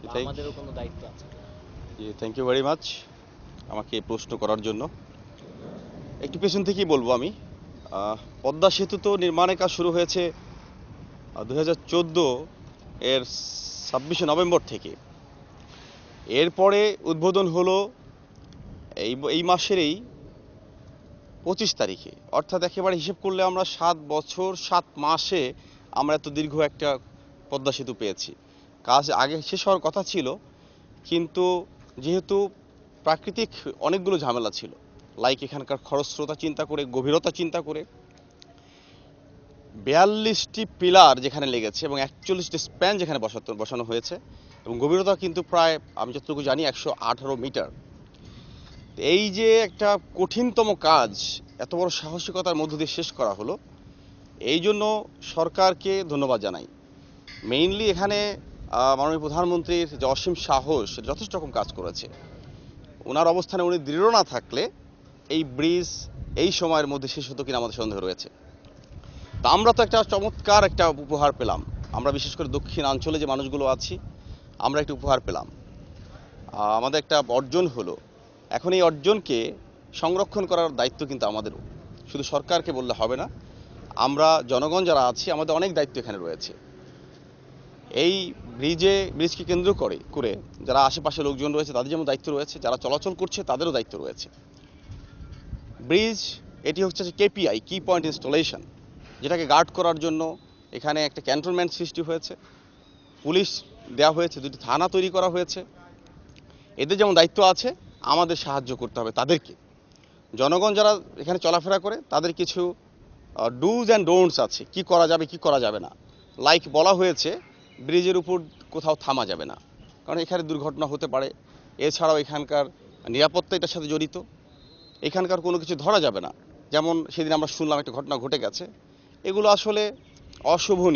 বা Thank আমাদেরও কোনো দায়িত্ব আছে কিনা? জি, থ্যাংক ইউ ভেরি মাচ আমাকে এই প্রশ্ন করার জন্য। একটু পেছন থেকেই বলবো আমি। পদ্মা সেতু তো নির্মাণের কাজ শুরু হয়েছে 2014 এর 26শে নভেম্বর থেকে। এরপরে উদ্বোধন হলো এই মাসেরই 25 তারিখে, অর্থাৎ একেবারে হিসেব করলে আমরা 7 বছর 7 মাসে আমরা এত দীর্ঘ একটা পদ্মা সেতু পেয়েছি। কাজ আগে শেষ হওয়ার কথা ছিল, কিন্তু যেহেতু প্রাকৃতিক অনেকগুলো ঝামেলা ছিল, লাইক এখানকার খরস্রোতা চিন্তা করে, গভীরতা চিন্তা করে 42টি পিলার যেখানে লেগেছে এবং 41টি স্প্যান যেখানে বসানো হয়েছে, এবং গভীরতা কিন্তু প্রায় আমি যতটুকু জানি 118 মিটার। এই যে একটা কঠিনতম কাজ এত বড় সাহসিকতার মধ্য দিয়ে শেষ করা হলো, এই জন্য সরকারকে ধন্যবাদ জানাই। মেইনলি এখানে মাননীয় প্রধানমন্ত্রীর যে অসীম সাহস, যথেষ্ট রকম কাজ করেছে। ওনার অবস্থানে উনি দৃঢ় না থাকলে এই ব্রিজ এই সময়ের মধ্যে শেষ হতো কিনা আমাদের সন্দেহ রয়েছে। তা আমরা তো একটা চমৎকার একটা উপহার পেলাম। আমরা বিশেষ করে দক্ষিণাঞ্চলে যে মানুষগুলো আছি, আমরা একটা উপহার পেলাম। আমাদের একটা অর্জন হলো। এখন এই অর্জনকে সংরক্ষণ করার দায়িত্ব কিন্তু আমাদেরও। শুধু সরকারকে বললে হবে না, আমরা জনগণ যারা আছি আমাদের অনেক দায়িত্ব এখানে রয়েছে। এই ব্রিজকে কেন্দ্র করে যারা আশেপাশে লোকজন রয়েছে তাদের যেমন দায়িত্ব রয়েছে, যারা চলাচল করছে তাদেরও দায়িত্ব রয়েছে। ব্রিজ এটি হচ্ছে কেপিআই, কি পয়েন্ট ইনস্টলেশন, যেটাকে গার্ড করার জন্য এখানে একটা ক্যান্টনমেন্ট সৃষ্টি হয়েছে, পুলিশ দেওয়া হয়েছে, 2টি থানা তৈরি করা হয়েছে। এদের যেমন দায়িত্ব আছে, আমাদের সাহায্য করতে হবে তাদেরকে। জনগণ যারা এখানে চলাফেরা করে তাদের কিছু ডুজ অ্যান্ড ডোন্টস আছে, কি করা যাবে কি করা যাবে না। লাইক বলা হয়েছে ব্রিজের উপর কোথাও থামা যাবে না, কারণ এখানে দুর্ঘটনা হতে পারে। এছাড়াও এখানকার নিরাপত্তা এটার সাথে জড়িত, এখানকার কোনো কিছু ধরা যাবে না। যেমন সেদিন আমরা শুনলাম একটা ঘটনা ঘটে গেছে, এগুলো আসলে অশোভনীয়।